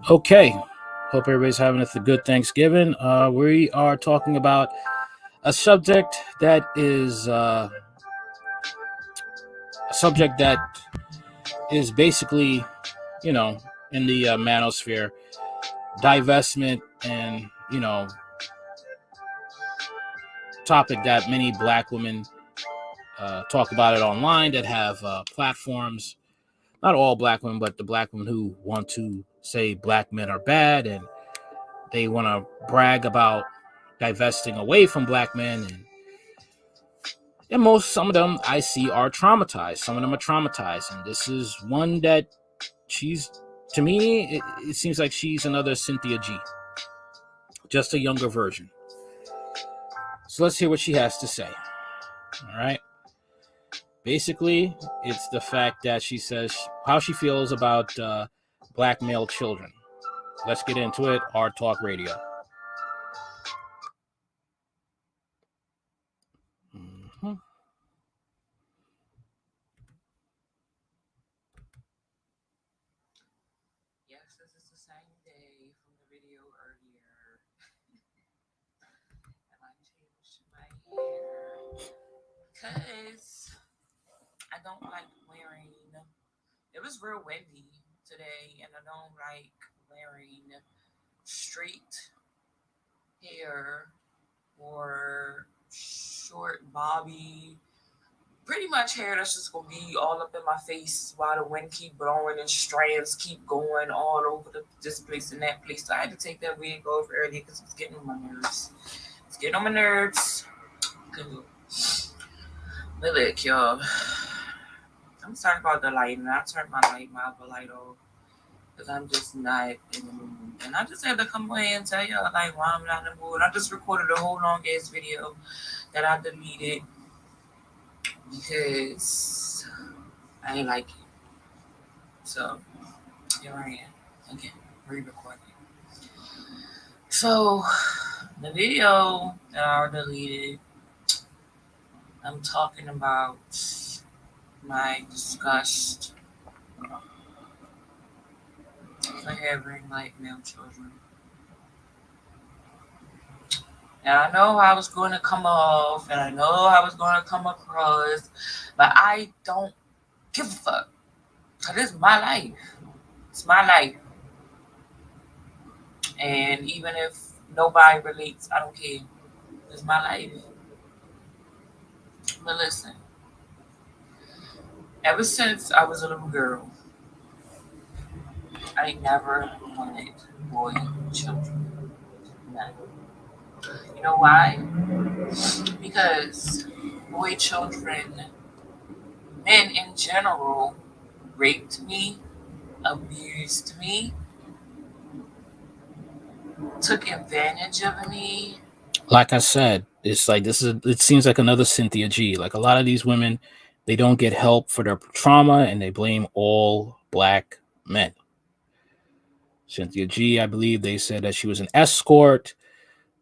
Okay. Hope everybody's having a good Thanksgiving. We are talking about a subject that is basically, you know, in the manosphere, divestment, and topic that many black women talk about it online that have platforms. Not all black women, but the black women who want to say black men are bad and they want to brag about divesting away from black men, and some of them I see are traumatized. Some of them are traumatized, and this is one that she's, to me, it seems like she's another Cynthia G, just a younger version. So let's hear what she has to say. All right. Basically, it's the fact that she says how she feels about black male children. Let's get into it. Hard Talk Radio. Mm-hmm. Yes, this is the same day from the video earlier. And I changed my hair because I don't like wearing. It was real windy today, and I don't like wearing straight hair or short bobby. Pretty much hair that's just gonna be all up in my face while the wind keep blowing and strands keep going all over this place and that place. So I had to take that wig off earlier because it's getting on my nerves. It's getting on my nerves. Good. But look, y'all. I'm sorry about the light, and I turned my other light off because I'm just not in the mood. And I just had to come away and tell y'all like why I'm not in the mood. I just recorded a whole long ass video that I deleted because I ain't like it. So here I am again, re-recording. So the video that I deleted, I'm talking about my disgust for having like male children. And I know I was going to come off, and I know I was going to come across, but I don't give a fuck. Cause it's my life. It's my life, and even if nobody relates, I don't care. It's my life. But listen, ever since I was a little girl, I never wanted boy children. None. You know why? Because boy children, men in general, raped me, abused me, took advantage of me. Like I said, it's like it seems like another Cynthia G. Like a lot of these women, they don't get help for their trauma and they blame all black men. Cynthia G, I believe they said that she was an escort,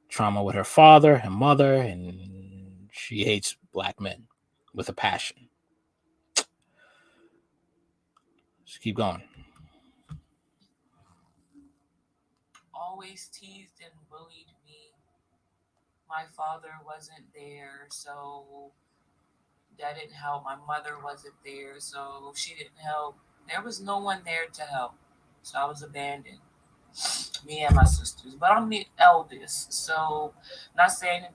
trauma with her father and mother, and she hates black men with a passion. Just keep going. Always teased and bullied me. My father wasn't there, so that didn't help. My mother wasn't there, so she didn't help. There was no one there to help, so I was abandoned. Me and my sisters, but I'm the eldest, so not saying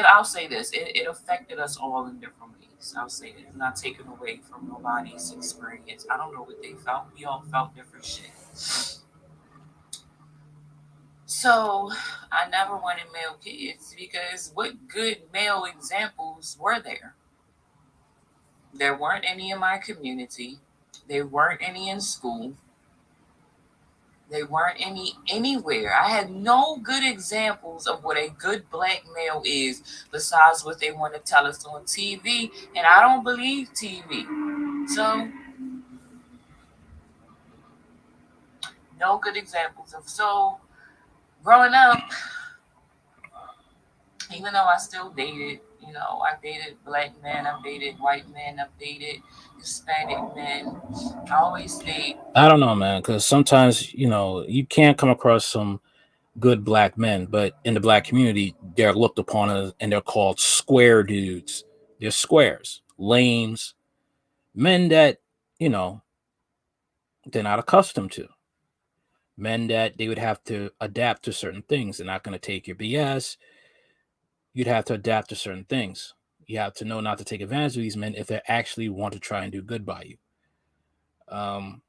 I'll say this: it affected us all in different ways. I'll say it, not taken away from nobody's experience. I don't know what they felt. We all felt different shit. So I never wanted male kids because what good male examples were there? There weren't any in my community. There weren't any in school. There weren't any anywhere. I had no good examples of what a good black male is besides what they want to tell us on TV. And I don't believe TV. So, no good examples of. So, growing up, even though I still dated, I dated black men, I've dated white men, I've dated Hispanic men. I always stayed. I don't know, man, because sometimes you can't come across some good black men, but in the black community, they're looked upon as and they're called square dudes. They're squares, lames, men that you know they're not accustomed to. Men that they would have to adapt to certain things. They're not going to take your BS. You'd have to adapt to certain things. You have to know not to take advantage of these men if they actually want to try and do good by you. Um,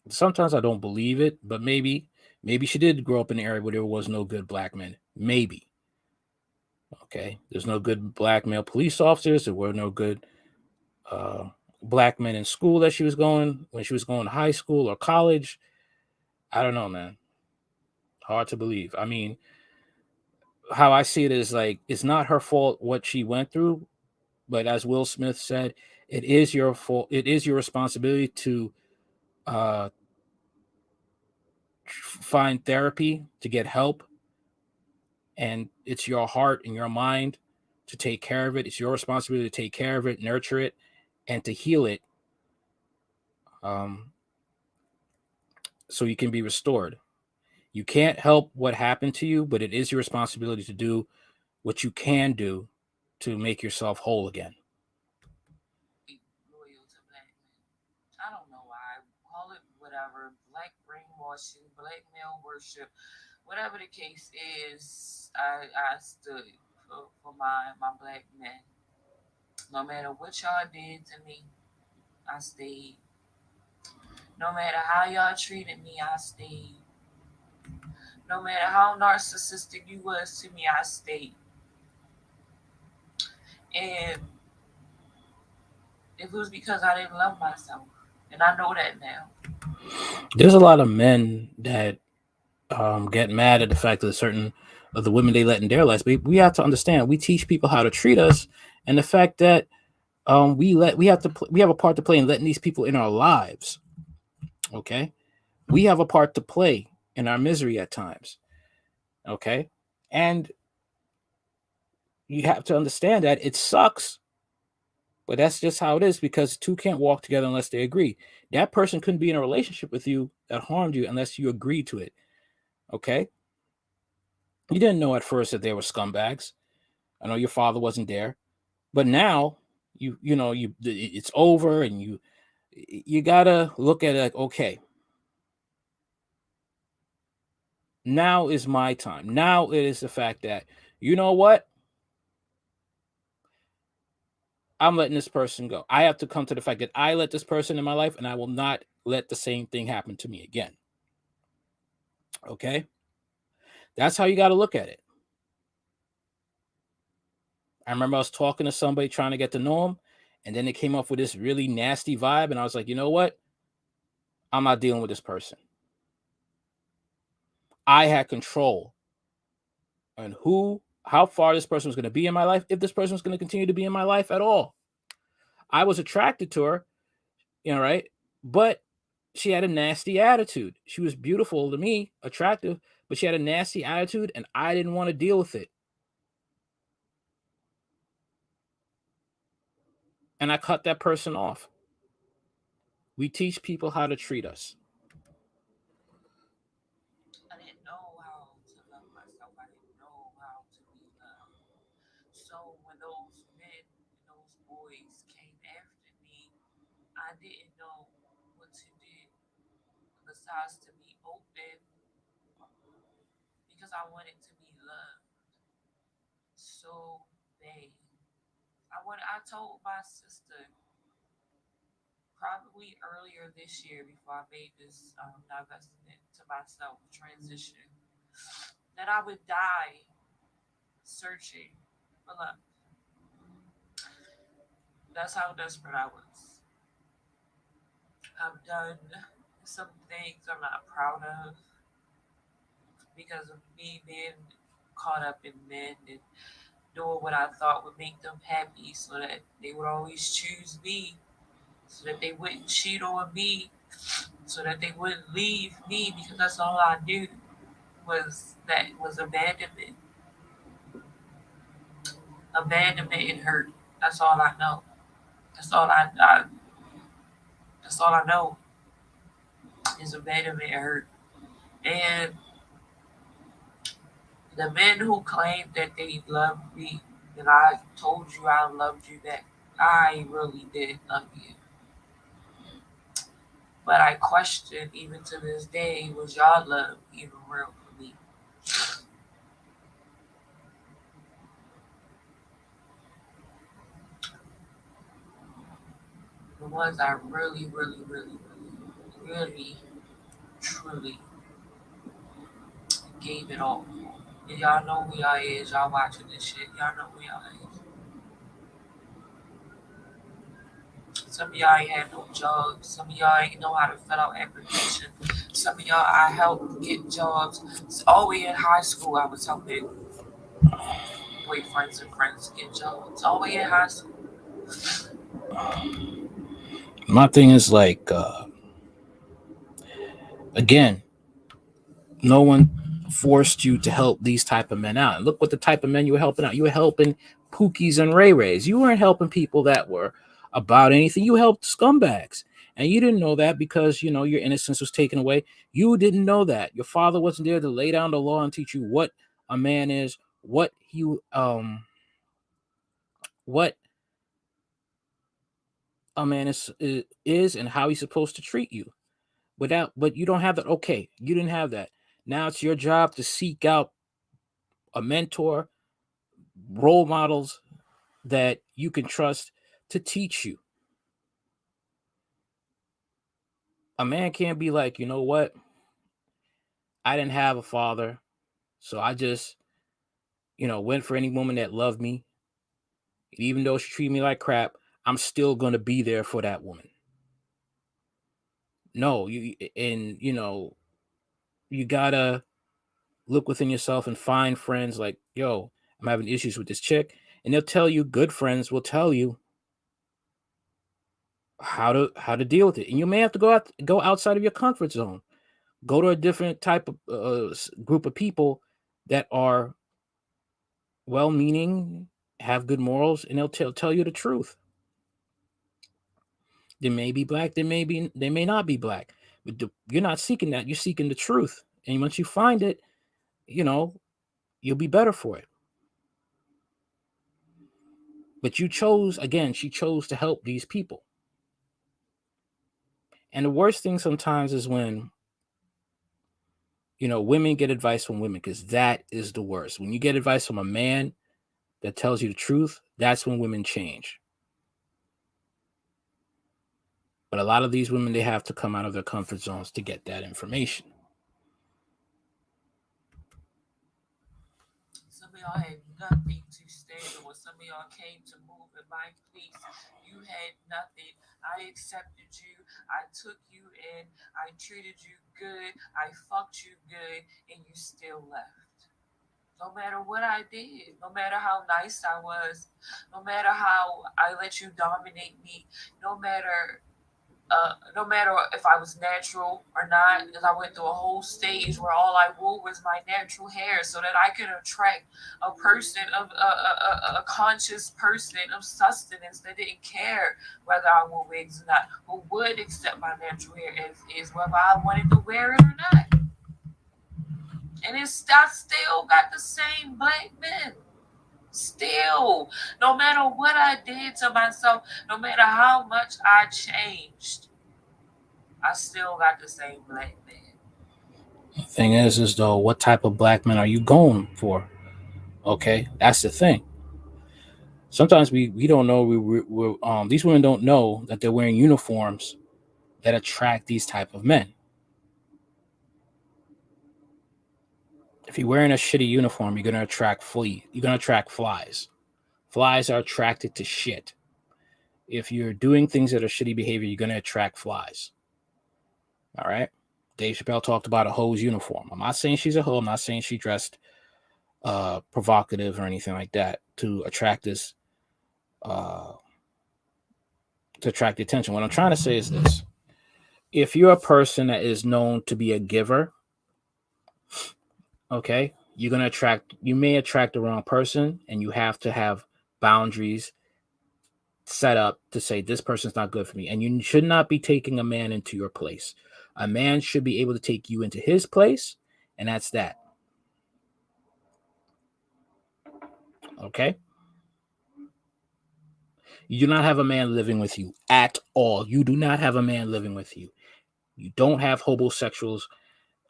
Sometimes I don't believe it, but maybe she did grow up in an area where there was no good black men. Maybe. Okay. There's no good black male police officers. There were no good uh, black men in school that she was going when she was going to high school or college. I don't know, man. Hard to believe. I mean, how I see it is like it's not her fault what she went through, but as Will Smith said, it is your fault. It is your responsibility to uh, find therapy to get help, and it's your heart and your mind to take care of it. It's your responsibility to take care of it, nurture it, and to heal it, um, so you can be restored. You can't help what happened to you, but it is your responsibility to do what you can do to make yourself whole again. Loyal to black men. I don't know why. Call it whatever. Black brainwashing, black male worship, whatever the case is. I stood for my black men. No matter what y'all did to me, I stayed. No matter how y'all treated me, I stayed. No matter how narcissistic you was to me, I stayed. And it was because I didn't love myself. And I know that now. There's a lot of men that get mad at the fact that certain of the women they let in their lives. But we have to understand we teach people how to treat us, and the fact that we have a part to play in letting these people in our lives. Okay, we have a part to play in our misery at times. Okay, and you have to understand that it sucks, but that's just how it is because two can't walk together unless they agree. That person couldn't be in a relationship with you that harmed you unless you agreed to it. Okay, you didn't know at first that they were scumbags. I know your father wasn't there, but now it's over, and you gotta look at it like, okay, now is my time. Now it is the fact that you know what, I'm letting this person go. I have to come to the fact that I let this person in my life, and I will not let the same thing happen to me again. Okay, that's how you got to look at it. I remember I was talking to somebody trying to get to know him, and then they came up with this really nasty vibe, and I was like, you know what, I'm not dealing with this person. I had control on how far this person was going to be in my life, if this person was going to continue to be in my life at all. I was attracted to her, right? But she had a nasty attitude. She was beautiful to me, attractive, but she had a nasty attitude, and I didn't want to deal with it. And I cut that person off. We teach people how to treat us. I didn't know how to love myself. I didn't know how to be loved. So when those men and those boys came after me, I didn't know what to do besides to be open because I wanted to be loved so bad. I told my sister probably earlier this year before I made this divestment to myself transition that I would die searching for love. That's how desperate I was. I've done some things I'm not proud of because of me being caught up in men and doing what I thought would make them happy so that they would always choose me, so that they wouldn't cheat on me, so that they wouldn't leave me because that's all I knew was abandonment. Abandonment and hurt. That's all I know. That's all I that's all I know is abandonment and hurt. And the men who claim that they loved me, that I told you I loved you, that I really did love you. But I question even to this day, was y'all love even real for me? The ones I really, really, really, really, really, truly gave it all. And y'all know who y'all is. Y'all watching this shit. Y'all know who y'all is. Some of y'all ain't had no jobs. Some of y'all ain't know how to fill out application. Some of y'all I helped get jobs. It's all the way in high school I was helping boyfriends and friends get jobs. All the way in high school. My thing is like, again, no one forced you to help these type of men out. And look what the type of men you were helping out. You were helping Pookies and Ray Rays. You weren't helping people that were about anything. You helped scumbags. And you didn't know that because, your innocence was taken away. You didn't know that. Your father wasn't there to lay down the law and teach you what a man is, what a man is and how he's supposed to treat you. But you don't have that. Okay, you didn't have that. Now it's your job to seek out a mentor, role models that you can trust to teach you. A man can't be like, you know what? I didn't have a father, so I just, went for any woman that loved me. And even though she treated me like crap, I'm still gonna be there for that woman. No, you gotta look within yourself and find friends like, yo, I'm having issues with this chick. And they'll tell you, good friends will tell you how to deal with it. And you may have to go outside of your comfort zone. Go to a different type of group of people that are well-meaning, have good morals, and they'll tell you the truth. They may be black, they may not be black, but you're not seeking that. You're seeking the truth, and once you find it, you know you'll be better for it. But she chose to help these people. And the worst thing sometimes is when women get advice from women, because that is the worst. When you get advice from a man that tells you the truth, that's when women change. But a lot of these women, they have to come out of their comfort zones to get that information. Some of y'all had nothing to stand on. Some of y'all came to move in my place. You had nothing. I accepted you. I took you in. I treated you good. I fucked you good. And you still left. No matter what I did, no matter how nice I was, no matter how I let you dominate me, no matter no matter if I was natural or not, because I went through a whole stage where all I wore was my natural hair, so that I could attract a person of a conscious person of sustenance that didn't care whether I wore wigs or not, who would accept my natural hair as is, whether I wanted to wear it or not. And I still got the same black men. Still, no matter what I did to myself, no matter how much I changed, I still got the same black man. The thing is though, what type of black men are you going for? Okay, that's the thing. Sometimes we don't know. These women don't know that they're wearing uniforms that attract these type of men. If you're wearing a shitty uniform, you're gonna attract You're gonna attract flies. Flies are attracted to shit. If you're doing things that are shitty behavior, you're gonna attract flies. All right. Dave Chappelle talked about a hoe's uniform. I'm not saying she's a hoe. I'm not saying she dressed provocative or anything like that to attract this to attract the attention. What I'm trying to say is this: if you're a person that is known to be a giver, okay, you may attract the wrong person, and you have to have boundaries set up to say this person's not good for me. And you should not be taking a man into your place. A man should be able to take you into his place, and that's that. Okay? You do not have a man living with you at all. You do not have a man living with you. You don't have homosexuals.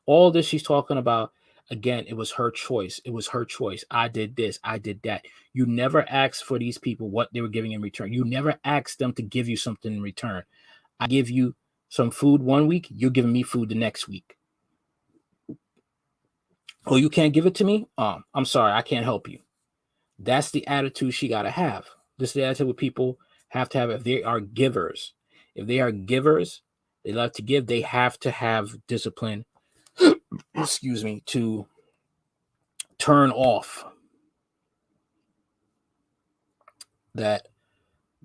All this she's talking about, again, it was her choice. It was her choice. I did this. I did that. You never asked for these people what they were giving in return. You never asked them to give you something in return. I give you some food one week. You're giving me food the next week. Oh, you can't give it to me? I'm sorry. I can't help you. That's the attitude she got to have. This is the attitude what people have to have if they are givers. If they are givers, they love to give. They have to have discipline, excuse me, to turn off that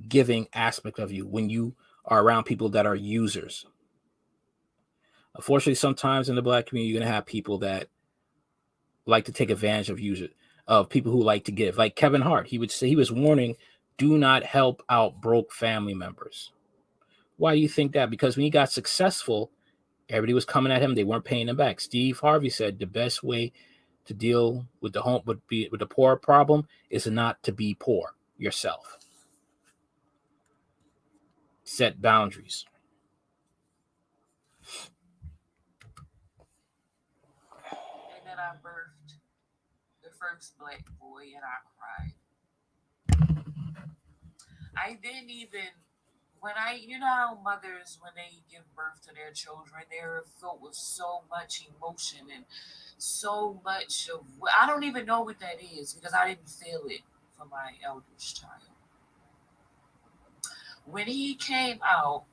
giving aspect of you when you are around people that are users. Unfortunately, sometimes in the Black community, you're going to have people that like to take advantage of users, of people who like to give. Like Kevin Hart, he would say, he was warning, do not help out broke family members. Why do you think that? Because when he got successful, everybody was coming at him. They weren't paying him back. Steve Harvey said the best way to deal with the poor problem is not to be poor yourself. Set boundaries. And then I birthed the first black boy, and I cried. I didn't even when I, you know how mothers, when they give birth to their children, they're filled with so much emotion and so much of, I don't even know what that is because I didn't feel it for my eldest child. When he came out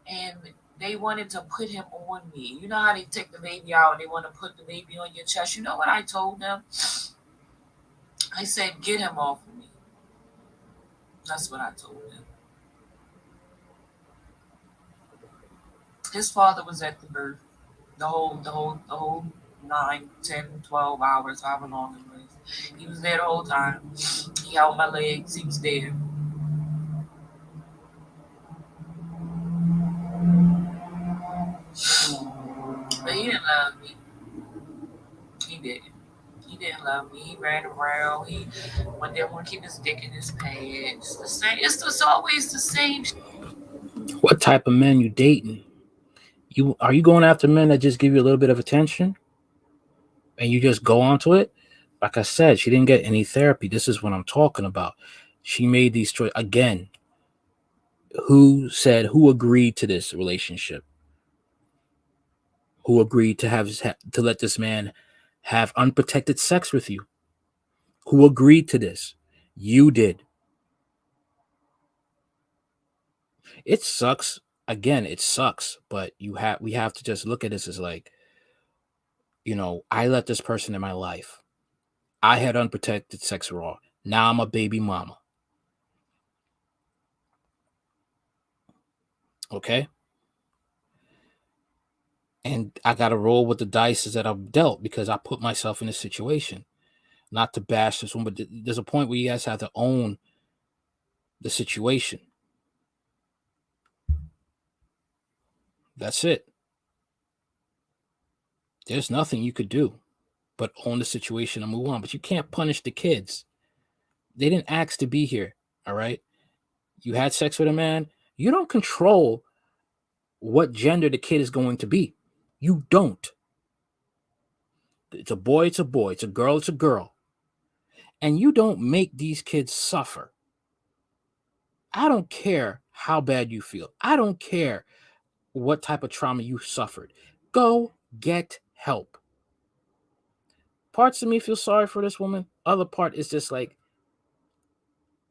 and they wanted to put him on me, you know how they take the baby out and they want to put the baby on your chest? You know what I told them? I said, get him off of me. That's what I told him. His father was at the birth. The whole 9, 10, 12 hours, however long it was. He was there the whole time. He held my legs. He was there. But he didn't love me. He didn't. He didn't love me. He ran around. He one didn't want to keep his dick in his pants. The same. It's always the same. What type of men you dating? Are you going after men that just give you a little bit of attention and you just go onto it? Like I said, she didn't get any therapy. This is what I'm talking about. She made these choices again. Who agreed to this relationship? Who agreed to let this man have unprotected sex with you? Who agreed to this? You did. It sucks. Again, it sucks, but we have to just look at this as like, I let this person in my life. I had unprotected sex raw. Now I'm a baby mama. Okay? And I got to roll with the dice that I've dealt because I put myself in this situation. Not to bash this one, but there's a point where you guys have to own the situation. That's it. There's nothing you could do but own the situation and move on. But you can't punish the kids. They didn't ask to be here. All right? You had sex with a man. You don't control what gender the kid is going to be. You don't. It's a boy, it's a boy. It's a girl, it's a girl. And you don't make these kids suffer. I don't care how bad you feel. I don't care what type of trauma you suffered. Go get help. Parts of me feel sorry for this woman. Other part is just like,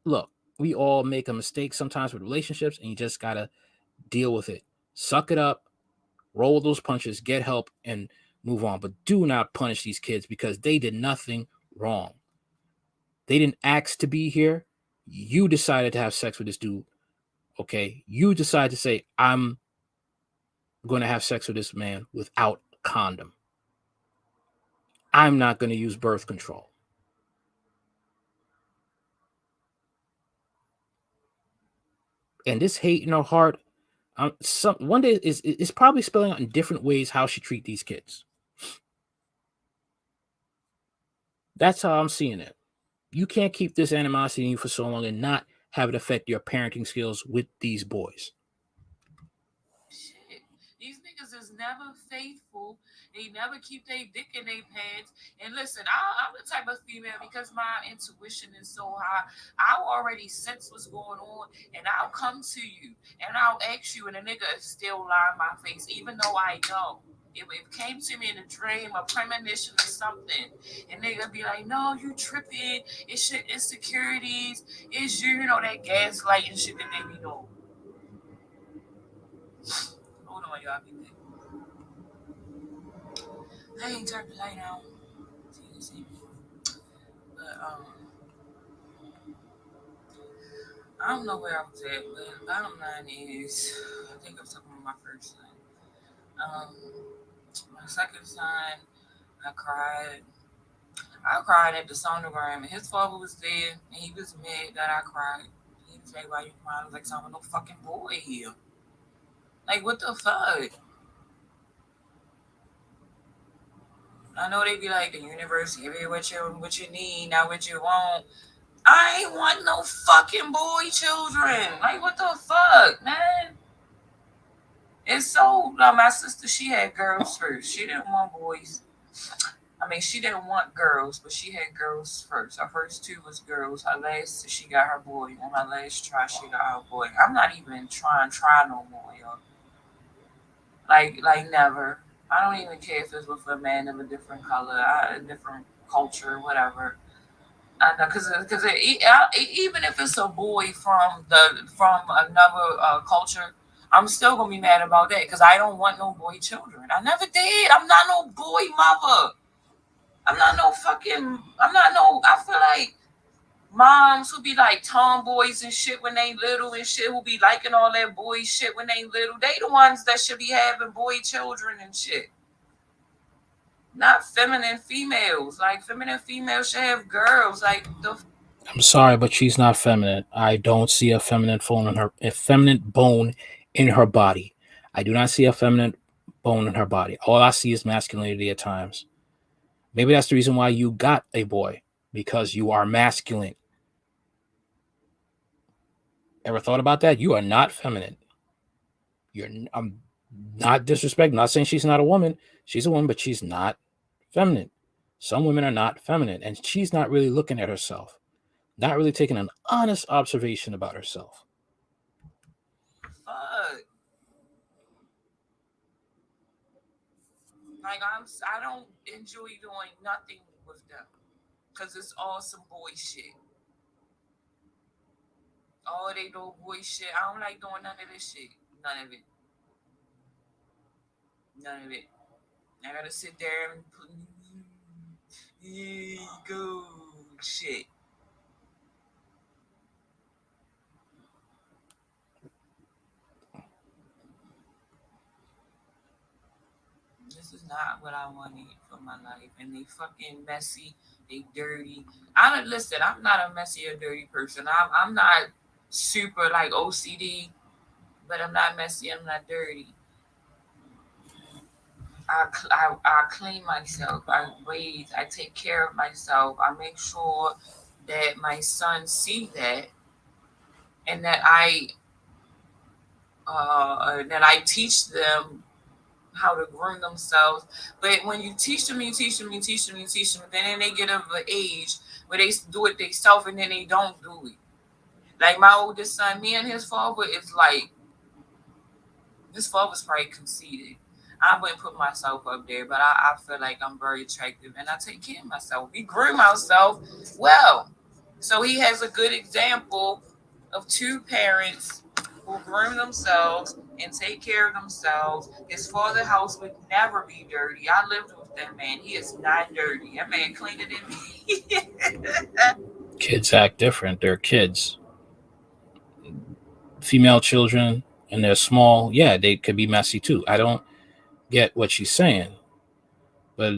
look, we all make a mistake sometimes with relationships, and you just gotta deal with it. Suck it up, roll those punches, get help, and move on. But do not punish these kids because they did nothing wrong. They didn't ask to be here. You decided to have sex with this dude. Okay. You decided to say, I'm going to have sex with this man without condom. I'm not going to use birth control. And this hate in her heart, one day is probably spelling out in different ways how she treat these kids. That's how I'm seeing it. You can't keep this animosity in you for so long and not have it affect your parenting skills with these boys. Shit. These niggas is never faithful. They never keep their dick in their pants. And listen, I'm the type of female, because my intuition is so high, I'll already sense what's going on, and I'll come to you and I'll ask you, and a nigga is still lying my face, even though I know. It came to me in a dream, a premonition or something, and nigga be like, "No, you tripping. It's shit, insecurities. It's you know that gaslighting shit that they be doing." Hold on, y'all. Be back. I ain't turned the light on. So you can see me. But I don't know where I was at, but bottom line is, I think I was talking about my first son. Um, my second son, I cried. I cried at the sonogram, and his father was there, and he was mad that I cried. He was like, "Why you crying?" I was like, "So I'm no fucking boy here. Like, what the fuck?" I know they be like, the universe give you what you need, not what you want. I ain't want no fucking boy children. Like, what the fuck, man? It's so, my sister, she had girls first. She didn't want boys. I mean, she didn't want girls, but she had girls first. Her first two was girls. Her last, she got her boy. On her last try, she got her boy. I'm not even try no more, yo. Like never. I don't even care if it's with a man of a different color, a different culture, whatever. I know, because even if it's a boy from another culture, I'm still gonna be mad about that, because I don't want no boy children. I never did. I'm not no boy mother. I'm not no fucking. I'm not no. I feel like moms who be like tomboys and shit when they little and shit, who be liking all that boy shit when they little. They the ones that should be having boy children and shit. Not feminine females. Like, feminine females should have girls. Like, the I'm sorry, but she's not feminine. I don't see a feminine bone in her body. I do not see a feminine bone in her body. All I see is masculinity at times. Maybe that's the reason why you got a boy, because you are masculine. Ever thought about that? You are not feminine. I'm not disrespecting, not saying she's not a woman. She's a woman, but she's not feminine. Some women are not feminine, and she's not really looking at herself, not really taking an honest observation about herself. fuck. Like, I don't enjoy doing nothing with them, because it's all some boy shit. All they do boy shit. I don't like doing none of this shit. None of it. None of it. I gotta sit there and put, go shit. This is not what I wanted for my life. And they fucking messy. They dirty. I don't listen. I'm not a messy or dirty person. I'm not super like OCD, but I'm not messy. I'm not dirty. I clean myself. I bathe. I take care of myself. I make sure that my sons see that, and that I teach them how to groom themselves. But when you teach them, you teach them, you teach them, you teach them, then they get of an age where they do it themselves, and then they don't do it. Like my oldest son, me and his father is like, his father's probably conceited. I wouldn't put myself up there, but I feel like I'm very attractive, and I take care of myself. We groom ourselves well. So he has a good example of two parents who groom themselves and take care of themselves. His father's house would never be dirty. I lived with that man. He is not dirty. That man cleaner than me. Kids act different. They're kids. Female children, and they're small. Yeah, they could be messy too. I don't get what she's saying, but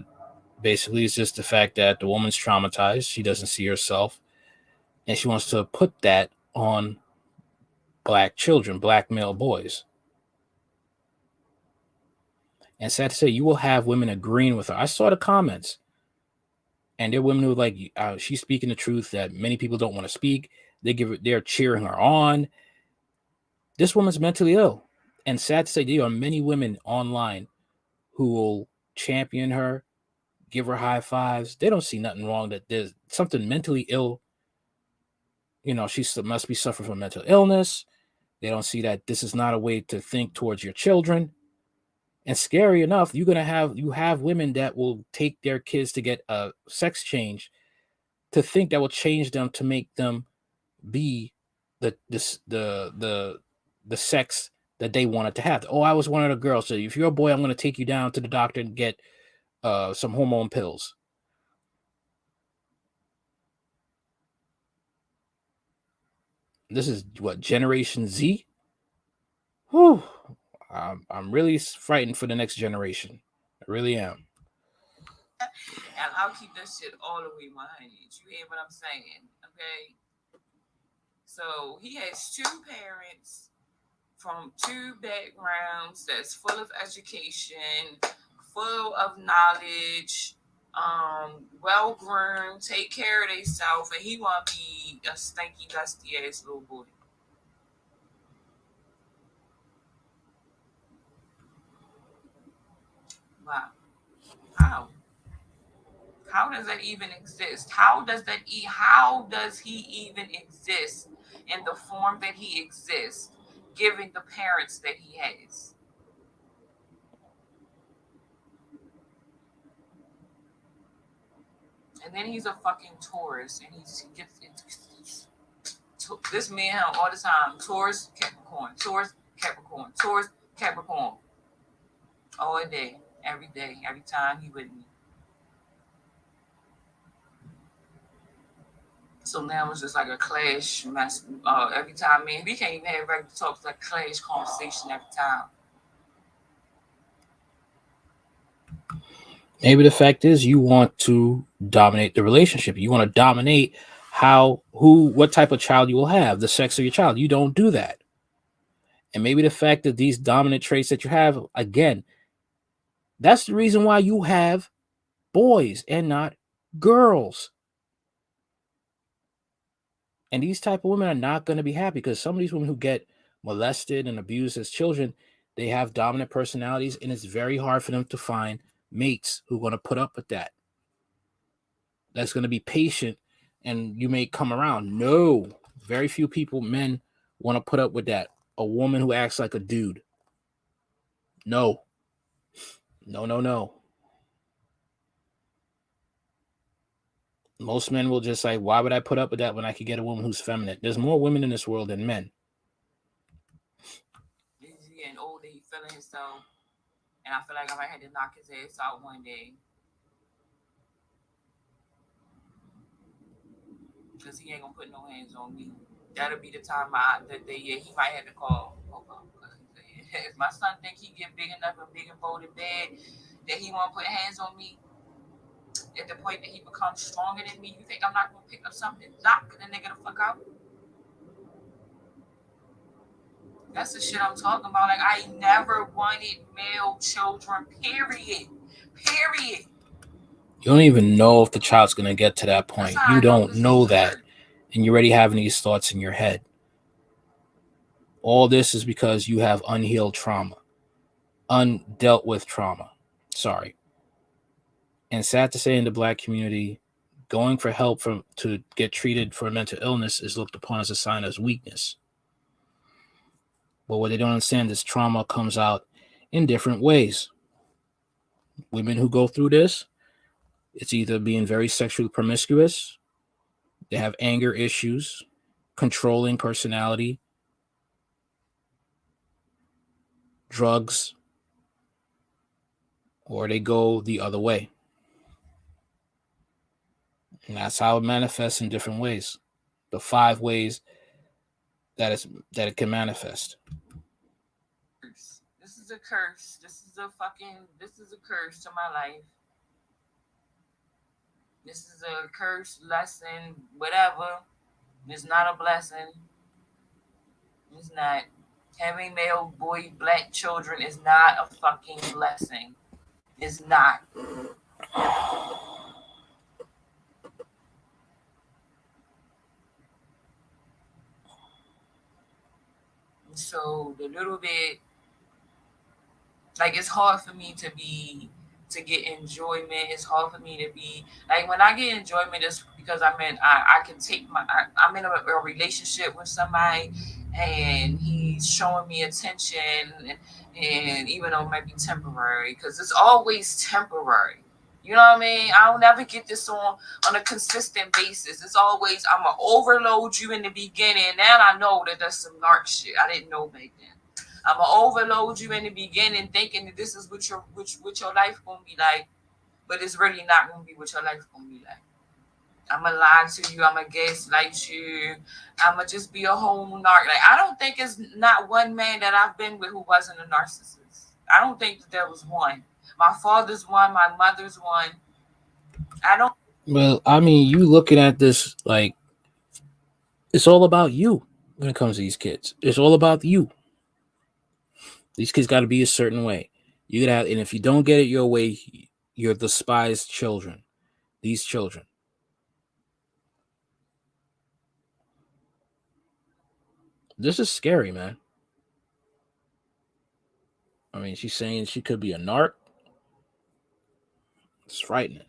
basically, it's just the fact that the woman's traumatized. She doesn't see herself, and she wants to put that on black children, black male boys. And sad to say, you will have women agreeing with her. I saw the comments, and there are women who are like, she's speaking the truth that many people don't want to speak. They're cheering her on. This woman's mentally ill. And sad to say, there are many women online who will champion her, give her high fives. They don't see nothing wrong, that there's something mentally ill. She must be suffering from mental illness. They don't see that this is not a way to think towards your children. And scary enough, you have women that will take their kids to get a sex change, to think that will change them to make them be the sex that they wanted to have. Oh, I was one of the girls. So if you're a boy, I'm going to take you down to the doctor and get some hormone pills. This is what, Generation Z? Whew. I'm really frightened for the next generation. I really am. And I'll keep that shit all the way behind you. You hear what I'm saying? Okay. So he has two parents from two backgrounds that's full of education, full of knowledge, well groomed, take care of themselves, and he want to be a stinky, dusty ass little boy. Wow. How? How does that even exist? How does he even exist in the form that he exists, given the parents that he has? And then he's a fucking tourist, and he gets into this man all the time. Taurus, Capricorn, Taurus, Capricorn, Taurus, Capricorn, all day, every time he with me. So now it's just like a clash mess. Every time, man, we can't even have regular talks, like clash conversation every time. Maybe the fact is you want to dominate the relationship. You want to dominate what type of child you will have, the sex of your child. You don't do that. And maybe the fact that these dominant traits that you have, again, that's the reason why you have boys and not girls. And these type of women are not going to be happy, because some of these women who get molested and abused as children, they have dominant personalities, and it's very hard for them to find mates who are going to put up with that. That's going to be patient, and you may come around. No, very few men want to put up with that. A woman who acts like a dude. No. No. Most men will just say, why would I put up with that when I could get a woman who's feminine? There's more women in this world than men. He's getting older, he feeling himself. And I feel like I might have to knock his ass out one day. Because he ain't going to put no hands on me. That'll be the time he might have to call. If my son think he get big enough and big and bold and bad that he want to put hands on me, at the point that he becomes stronger than me, you think I'm not going to pick up something, knock the nigga the fuck out? That's the shit I'm talking about. Like, I never wanted male children, period. You don't even know if the child's going to get to that point. You don't know that. And you're already having these thoughts in your head. All this is because you have unhealed trauma, undealt with trauma. Sorry. And sad to say, in the black community, going for help to get treated for mental illness is looked upon as a sign of weakness. But what they don't understand is trauma comes out in different ways. Women who go through this, it's either being very sexually promiscuous, they have anger issues, controlling personality, drugs, or they go the other way. And that's how it manifests in different ways. The 5 ways that it can manifest. This is a curse. This is a curse to my life. This is a curse, lesson, whatever. It's not a blessing. It's not. Having male boy black children is not a fucking blessing. It's not. So the little bit, like, it's hard for me to get enjoyment. It's hard for me to be like, when I get enjoyment, it's because I can take I'm in a relationship with somebody, and he's showing me attention, and even though it might be temporary, because it's always temporary. You know what I mean? I don't ever get this on a consistent basis. It's always, I'm gonna overload you in the beginning. Now I know that there's some narc shit I didn't know back then. I'm gonna overload you in the beginning, thinking that this is what your life gonna be like, but it's really not gonna be what your life gonna be like. I'm gonna lie to you. I'm gonna gaslight you. I'm gonna just be a whole narc. Like, I don't think it's not one man that I've been with who wasn't a narcissist. I don't think that there was one. My father's one. My mother's one. I don't. Well, I mean, you looking at this like it's all about you when it comes to these kids. It's all about you. These kids got to be a certain way. You gotta have, and if you don't get it your way, you're despised children. These children. This is scary, man. I mean, she's saying she could be a narc. It's frightening.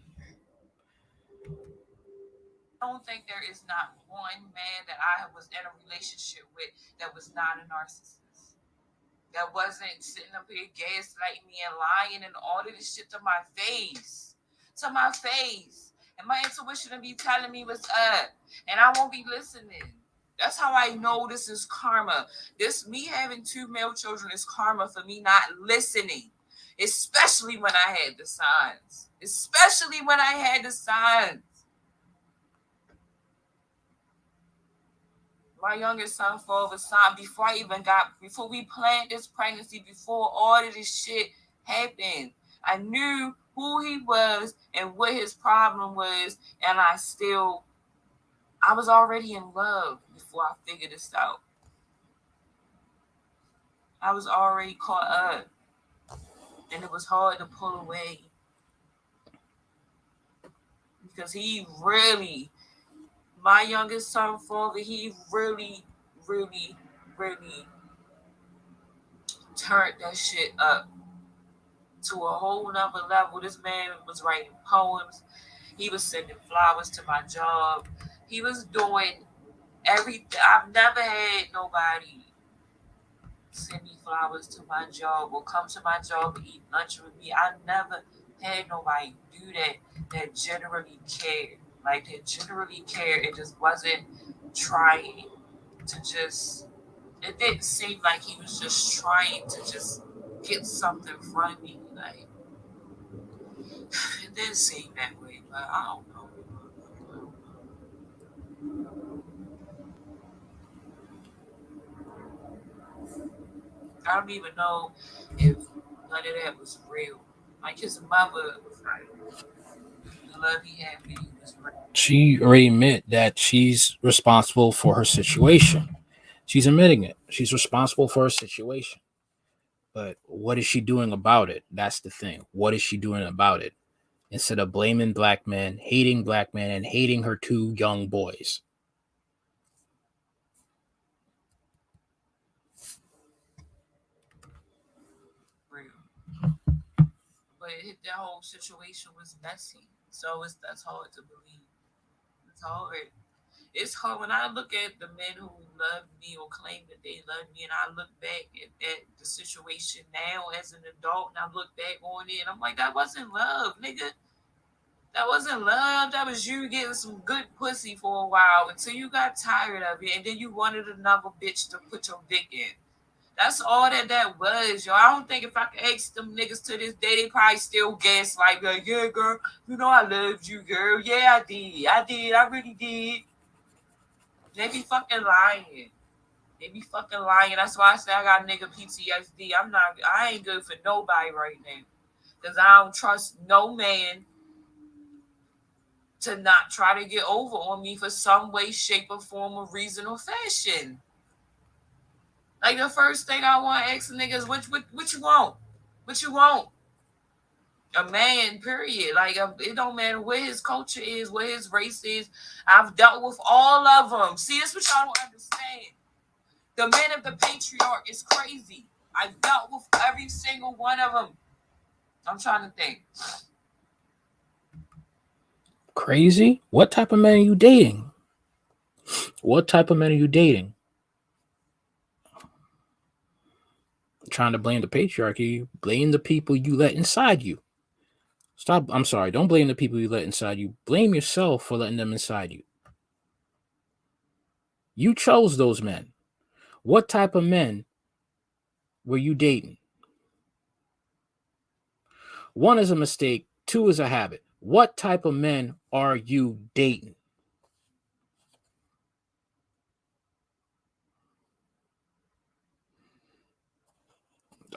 I don't think there is not one man that I was in a relationship with that was not a narcissist. That wasn't sitting up here gaslighting me and lying and all of this shit to my face. To my face. And my intuition will be telling me what's up. And I won't be listening. That's how I know this is karma. This, me having two male children, is karma for me not listening. Especially when I had the signs. Especially when I had the signs. My youngest son for the son before we planned this pregnancy, before all of this shit happened, I knew who he was and what his problem was, and I was already in love before I figured this out. I was already caught up, and it was hard to pull away because my youngest son father, he really, really turned that shit up to a whole nother level. This man was writing poems. He was sending flowers to my job. He was doing everything. I've never had nobody send me flowers to my job or come to my job and eat lunch with me. I never had nobody do that generally cared. Like, that generally cared. It just wasn't trying to just, it didn't seem like he was just trying to just get something from me. Like, it didn't seem that way, but I don't know. I don't even know if none of that was real. Like, his mother, the love he had for you was real. She already admit that she's responsible for her situation. She's admitting it. She's responsible for her situation. But what is she doing about it? That's the thing. What is she doing about it? Instead of blaming black men, and hating her two young boys. Real. But that whole situation was messy. So that's hard to believe. It's hard. It's hard when I look at the men who love me or claim that they love me, and I look back at the situation now as an adult, and I look back on it, and I'm like, that wasn't love, nigga. That wasn't love. That was you getting some good pussy for a while until you got tired of it, and then you wanted another bitch to put your dick in. That's all that was, yo. I don't think if I could ask them niggas to this day, they probably still guess like, yeah, girl, you know I loved you, girl. Yeah, I did. I really did. They be fucking lying. They be fucking lying. That's why I say I got nigga PTSD. I ain't good for nobody right now. Cause I don't trust no man to not try to get over on me for some way, shape, or form, or reason or fashion. Like the first thing I want to ask a nigga is what you want? What you want? A man, period. Like it don't matter what his culture is, what his race is. I've dealt with all of them. See, this what y'all don't understand. The men of the patriarch is crazy. I dealt with every single one of them. I'm trying to think. Crazy? What type of men are you dating? What type of men are you dating? Trying to blame the patriarchy, blame the people you let inside you. Stop. I'm sorry. Don't blame the people you let inside you. Blame yourself for letting them inside you. You chose those men. What type of men were you dating? One is a mistake. Two is a habit. What type of men are you dating?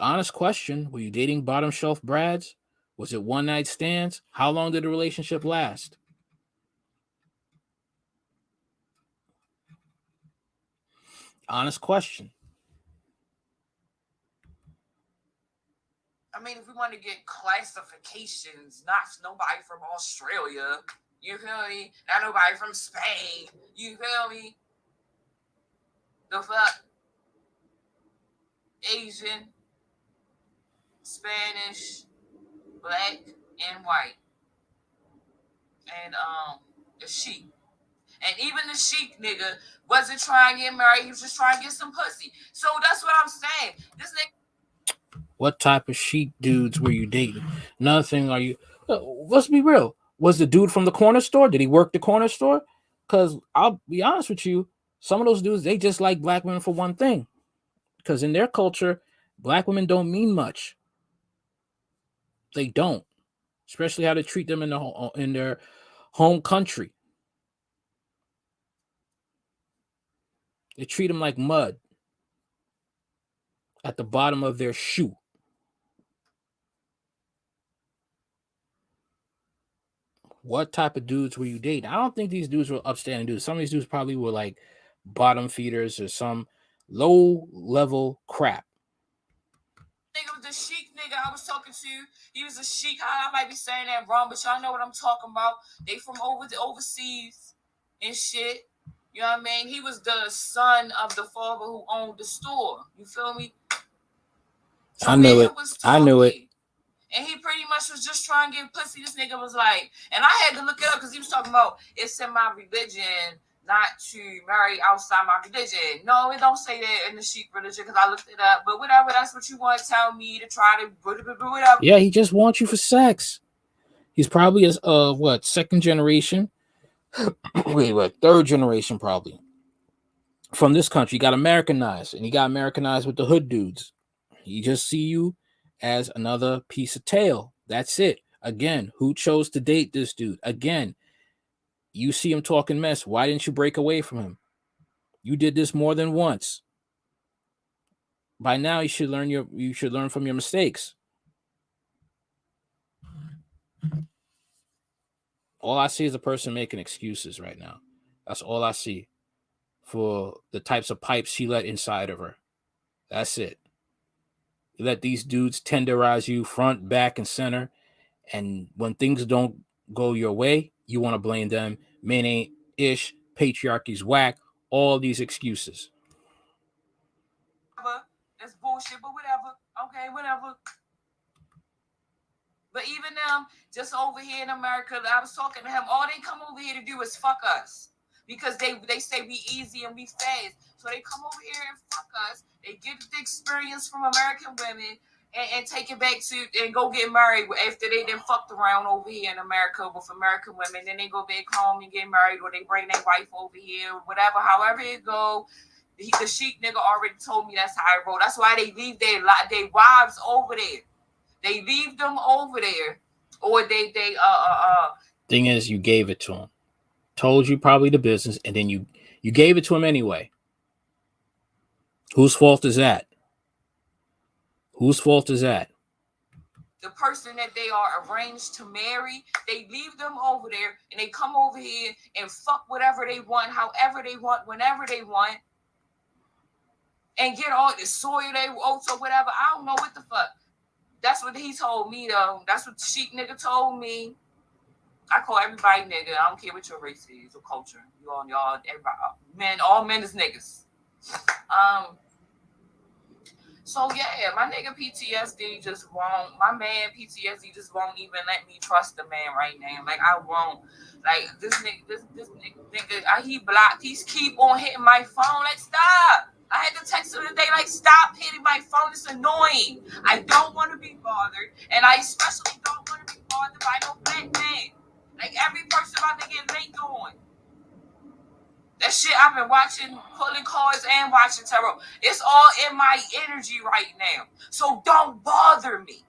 Honest question. Were you dating bottom shelf brads? Was it one night stands? How long did the relationship last? Honest question. I mean, if we want to get classifications, not nobody from Australia. You feel me? Not nobody from Spain. You feel me? The fuck? Asian, Spanish, black, and white. And the sheik. And even the sheik nigga wasn't trying to get married, he was just trying to get some pussy. So that's what I'm saying. This nigga. What type of chic dudes were you dating? Another thing, are you? Let's be real. Was the dude from the corner store? Did he work the corner store? Because I'll be honest with you, some of those dudes, they just like black women for one thing. Because in their culture, black women don't mean much. They don't, especially how they treat them in their home country. They treat them like mud at the bottom of their shoe. What type of dudes were you dating? I don't think these dudes were upstanding dudes. Some of these dudes probably were like bottom feeders or some low level crap. Nigga was the sheik nigga I was talking to. He was a sheik. I might be saying that wrong, but y'all know what I'm talking about. They from overseas and shit. You know what I mean? He was the son of the father who owned the store. You feel me? So I knew it. I knew it. And he pretty much was just trying to get pussy. This nigga was like, and I had to look it up because he was talking about it's in my religion not to marry outside my religion. No, it don't say that in the Sheik religion because I looked it up. But whatever, that's what you want to tell me to try to whatever. Yeah, he just wants you for sex. He's probably a second generation? Wait, what? Third generation probably. From this country, he got Americanized, and he got Americanized with the hood dudes. He just see you as another piece of tail. That's it. Again, who chose to date this dude? Again, you see him talking mess. Why didn't you break away from him? You did this more than once. By now, you should learn from your mistakes. All I see is a person making excuses right now. That's all I see for the types of pipes she let inside of her. That's it. You let these dudes tenderize you front, back, and center. And when things don't go your way, you want to blame them. Men ain't ish, patriarchy's whack, all these excuses. That's bullshit, but whatever. Okay, whatever. But even them, just over here in America, I was talking to him, all they come over here to do is fuck us. Because they say we easy and we fast. So they come over here and fuck us. They get the experience from American women and take it back to and go get married after they then fucked around over here in America with American women. Then they go back home and get married, or they bring their wife over here, whatever, however it go. The sheik nigga already told me that's how it roll. That's why they leave their wives over there. They leave them over there, or they Thing is, you gave it to him. Told you probably the business, and then you gave it to him anyway. Whose fault is that? Whose fault is that? The person that they are arranged to marry, they leave them over there, and they come over here and fuck whatever they want, however they want, whenever they want. and get all the soil they oats or whatever. I don't know what the fuck. That's what he told me though. That's what Sheik nigga told me. I call everybody nigga. I don't care what your race is or culture. Y'all, everybody, men, all men is niggas. So yeah, my nigga PTSD just won't. My man PTSD just won't even let me trust the man right now. Like I won't. Like this nigga, he blocked. He's keep on hitting my phone. Like stop. I had to text him today. Like stop hitting my phone. It's annoying. I don't want to be bothered, and I especially don't want to be bothered by no black man. Like every person about to get linked on. That shit I've been watching, pulling cards and watching tarot. It's all in my energy right now. So don't bother me.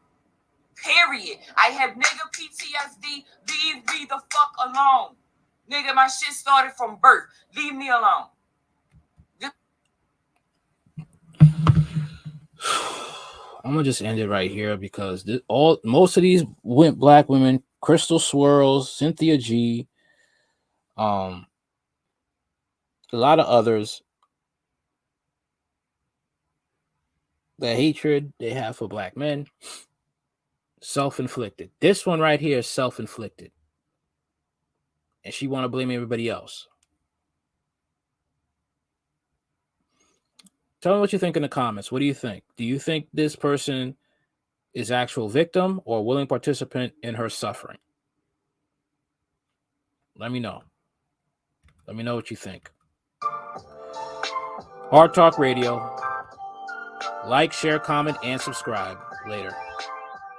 Period. I have nigga PTSD. Leave me the fuck alone. Nigga, my shit started from birth. Leave me alone. I'm gonna just end it right here because most of these black women, Crystal Swirls, Cynthia G, a lot of others, the hatred they have for black men, self-inflicted. This one right here is self-inflicted, and she want to blame everybody else. Tell me what you think in the comments. What do you think? Do you think this person is actual victim or willing participant in her suffering? Let me know. Let me know what you think. Hard Talk Radio. Like, share, comment, and subscribe. Later.